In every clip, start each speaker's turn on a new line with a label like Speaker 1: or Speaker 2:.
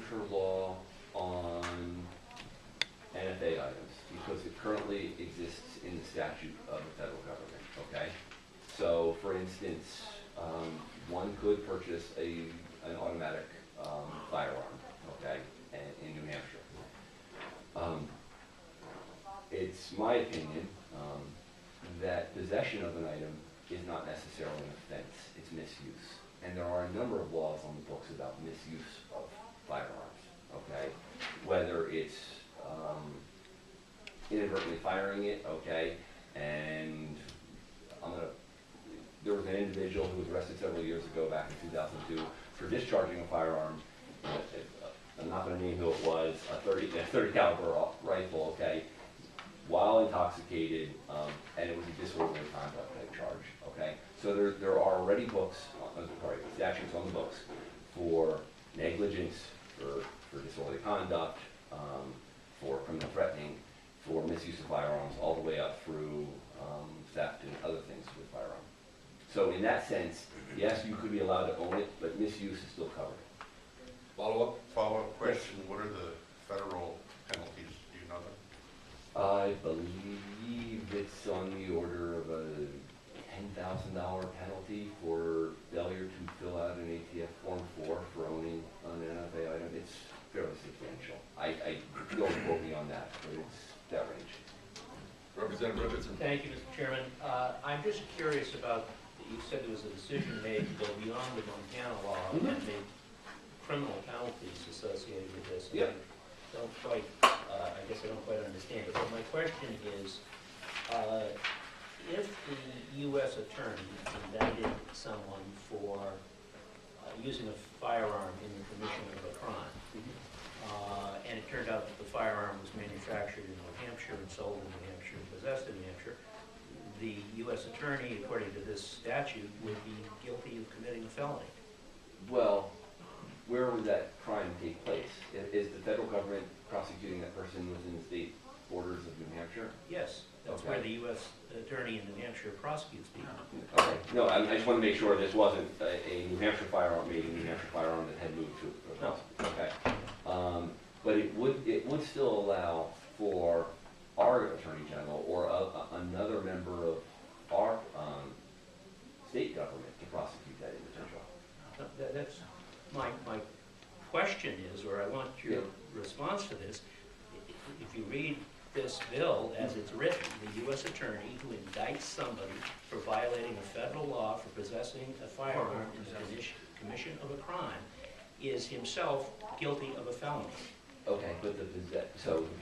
Speaker 1: Hampshire law on NFA items because it currently exists in the statute of the federal government, okay? So, for instance, one could purchase an automatic firearm, okay, in New Hampshire. It's my opinion that possession of an item is not necessarily an offense, it's misuse. And there are a number of laws on the books about misuse of firearms, okay? Whether it's inadvertently firing it, okay, and there was an individual who was arrested several years ago, back in 2002, for discharging a firearm. I'm not going to name who it was, a 30 caliber rifle, okay, while intoxicated, and it was a disorderly conduct type charge, okay? So there are already statutes on the books for negligence, for disorderly conduct, for criminal threatening, for misuse of firearms, all the way up through theft and other things with firearms. So in that sense, yes, you could be allowed to own it, but misuse is still covered.
Speaker 2: Follow-up question, what are the federal penalties, do you know them?
Speaker 1: I believe it's on the order of a $10,000 penalty for failure to fill out an ATF Form 4 for owning an NFA item. It's fairly substantial. I don't quote me on that, but it's that range.
Speaker 2: Representative Riverton.
Speaker 3: Thank you, Mr. Chairman. I'm just curious about, you said there was a decision made to go beyond the Montana law and make criminal penalties associated with this. And
Speaker 1: Yep.
Speaker 3: I don't quite, I guess I don't quite understand it. But my question is, if the U.S. attorney indicted someone for using a firearm in the commission of a crime, and it turned out that the firearm was manufactured in New Hampshire and sold in New Hampshire and possessed in New Hampshire, the U.S. attorney, according to this statute, would be guilty of committing a felony.
Speaker 1: Well, where would that crime take place? Is the federal government prosecuting that person within the state borders of New Hampshire?
Speaker 3: Yes, that's
Speaker 1: Okay.
Speaker 3: where the U.S. attorney in New Hampshire prosecutes people.
Speaker 1: Okay. No, I just want to make sure this wasn't a New Hampshire firearm made in New Hampshire firearm that had moved to a
Speaker 3: No.
Speaker 1: Okay. But it would still allow for our Attorney General or another member of our state government to prosecute that individual.
Speaker 3: That's my question is, or I want your response to this. If you read this bill as it's written, the U.S. attorney who indicts somebody for violating a federal law for possessing a firearm in the commission of a crime is himself guilty of a felony.
Speaker 1: Okay, but the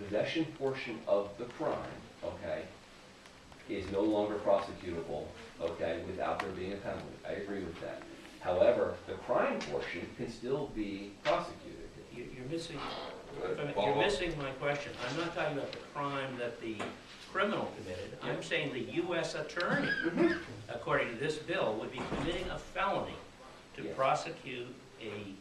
Speaker 1: possession portion of the crime, okay, is no longer prosecutable, okay, without there being a penalty. I agree with that. However, the crime portion can still be prosecuted.
Speaker 3: You're missing. You're missing my question. I'm not talking about the crime that the criminal committed. I'm saying the U.S. attorney, according to this bill, would be committing a felony to prosecute a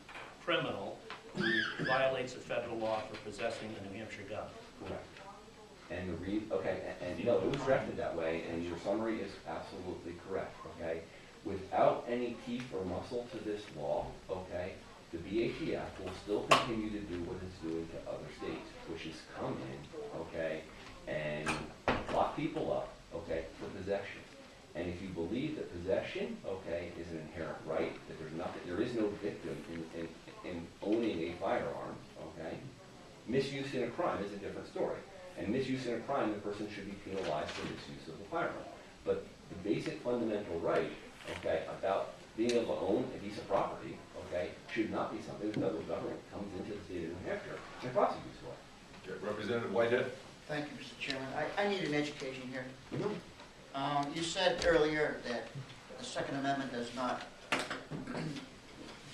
Speaker 3: criminal who violates a federal law for possessing a New Hampshire gun.
Speaker 1: Correct. And and no, it was drafted that way, and your summary is absolutely correct, okay? Without any teeth or muscle to this law, okay, the BATF will still continue to do what it's doing to other states, which is come in, okay, and lock people up, okay, for possession. And if you believe that possession, okay, is an inherent right, that there is no victim in owning a firearm, okay, misuse in a crime is a different story. And misuse in a crime, the person should be penalized for misuse of the firearm. But the basic fundamental right, okay, about being able to own a piece of property, okay, should not be something the federal government comes into the state of New Hampshire and prosecutes for.
Speaker 2: Representative Whitehead.
Speaker 4: Thank you, Mr. Chairman. I need an education here. You said earlier that the Second Amendment does not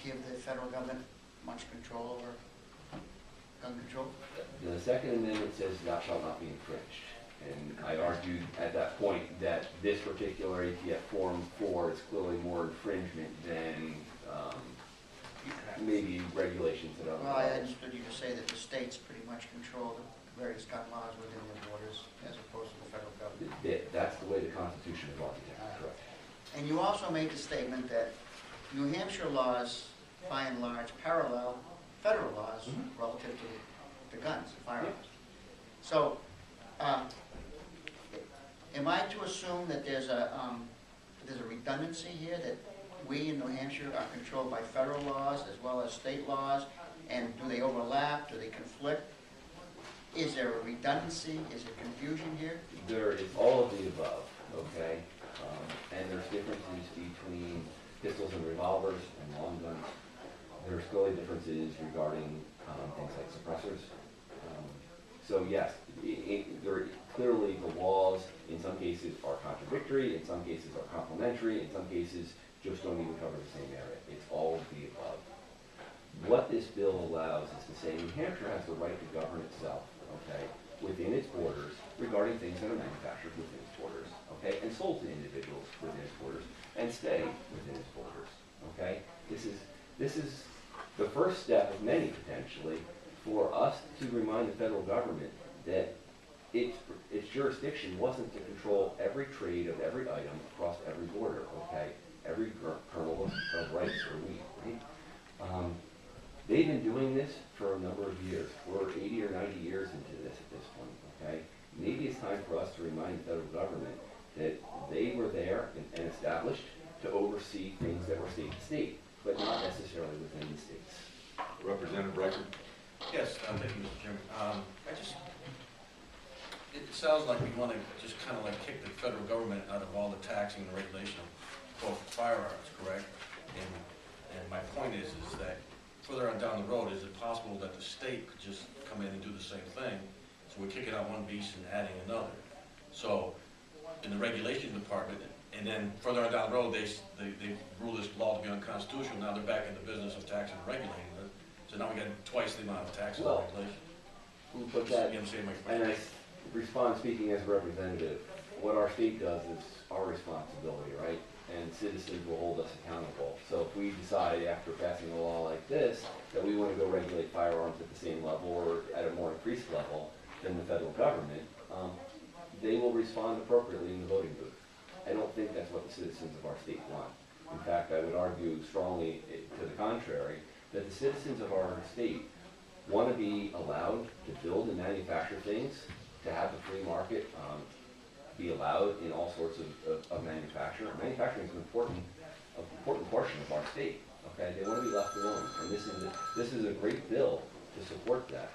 Speaker 4: give the federal government much control over gun control.
Speaker 1: The Second Amendment says thou shalt not be infringed. And I argued at that point that this particular ATF Form 4 is clearly more infringement than maybe regulations that are.
Speaker 4: Well, I understood you to say that the states pretty much control the various gun laws within their borders as opposed to the federal government.
Speaker 1: That's the way the Constitution is architected, correct.
Speaker 4: And you also made the statement that New Hampshire laws, by and large, parallel federal laws
Speaker 1: Mhm.
Speaker 4: relative to guns and firearms. So, am I to assume that there's a redundancy here, that we in New Hampshire are controlled by federal laws as well as state laws, and do they overlap, do they conflict? Is there a redundancy, is there confusion here?
Speaker 1: There is all of the above, okay? And there's differences between pistols and revolvers and long guns. There's clearly differences regarding things like suppressors. So yes, clearly the laws in some cases are contradictory, in some cases are complementary, in some cases just don't even cover the same area. It's all of the above. What this bill allows is to say New Hampshire has the right to govern itself, okay, within its borders regarding things that are manufactured within its borders, okay, and sold to individuals within its borders, and stay within its borders, okay? This is the first step of many, potentially, for us to remind the federal government that its jurisdiction wasn't to control every trade of every item across every border, okay? Every kernel of rice or wheat, right? They've been doing this for a number of years. We're 80 or 90 years into this at this point, okay? Maybe it's time for us to remind the federal government that they were there and established to oversee things that were state to state, but not necessarily within the states.
Speaker 5: Representative Reichert?
Speaker 6: Yes, thank you, Mr. Chairman. It sounds like we want to just kind of like kick the federal government out of all the taxing and regulation of both firearms, correct? And my point is that further on down the road, is it possible that the state could just come in and do the same thing? So we're kicking out one beast and adding another. So in the regulation department, and then further on down the road, they rule this law to be unconstitutional. Now they're back in the business of taxing and regulating it. So now we got twice the amount of taxes and regulation.
Speaker 1: Who put that?
Speaker 6: You understand my
Speaker 1: And
Speaker 6: point?
Speaker 1: I respond speaking as a representative. What our state does is our responsibility, right? And citizens will hold us accountable. So if we decide after passing a law like this that we want to go regulate firearms at the same level or at a more increased level than the federal government, they will respond appropriately in the voting booth. I don't think that's what the citizens of our state want. In fact, I would argue strongly to the contrary, that the citizens of our state want to be allowed to build and manufacture things, to have the free market be allowed in all sorts of manufacturing. Manufacturing is an important portion of our state. Okay, they want to be left alone, and this is a great bill to support that.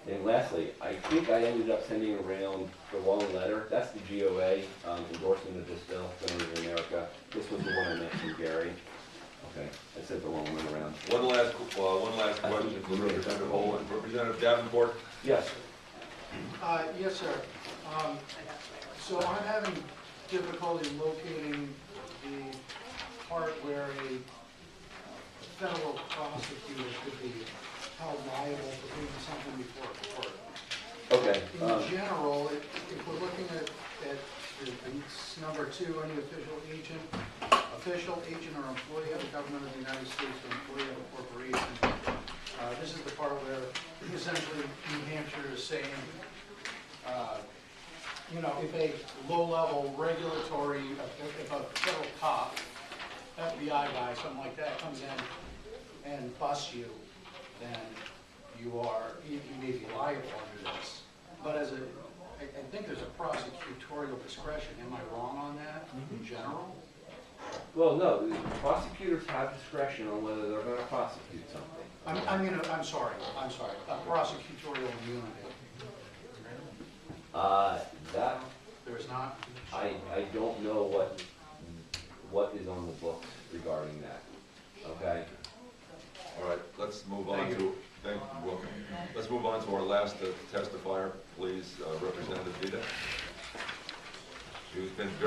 Speaker 1: And lastly, I think I ended up sending around the wrong letter. That's the GOA endorsement of this bill, Government of America. This was the one I mentioned, Gary. Okay, I sent the wrong one around.
Speaker 5: One last question for Representative Holman. Representative Davenport?
Speaker 1: Yes.
Speaker 7: Yes, sir. So I'm having difficulty locating the part where a federal prosecutor could be held liable for doing something before a court.
Speaker 1: Okay.
Speaker 7: In general, if we're looking at it's number 2, any official agent or employee of the government of the United States or employee of a corporation. This is the part where essentially New Hampshire is saying, if a low-level regulatory, if a federal cop, FBI guy, something like that, comes in and busts you, then you may be liable under this. But I think there's a prosecutorial discretion. Am I wrong on that in general?
Speaker 1: Well, no, the prosecutors have discretion on whether they're going to prosecute something.
Speaker 7: I'm sorry, prosecutorial immunity.
Speaker 1: That,
Speaker 7: There is not?
Speaker 1: I don't know what is on the books regarding that, okay?
Speaker 5: All right, let's move on
Speaker 7: Thank
Speaker 5: to, thank you, welcome. Let's move on to our last testifier, please, Representative Vida. She's been very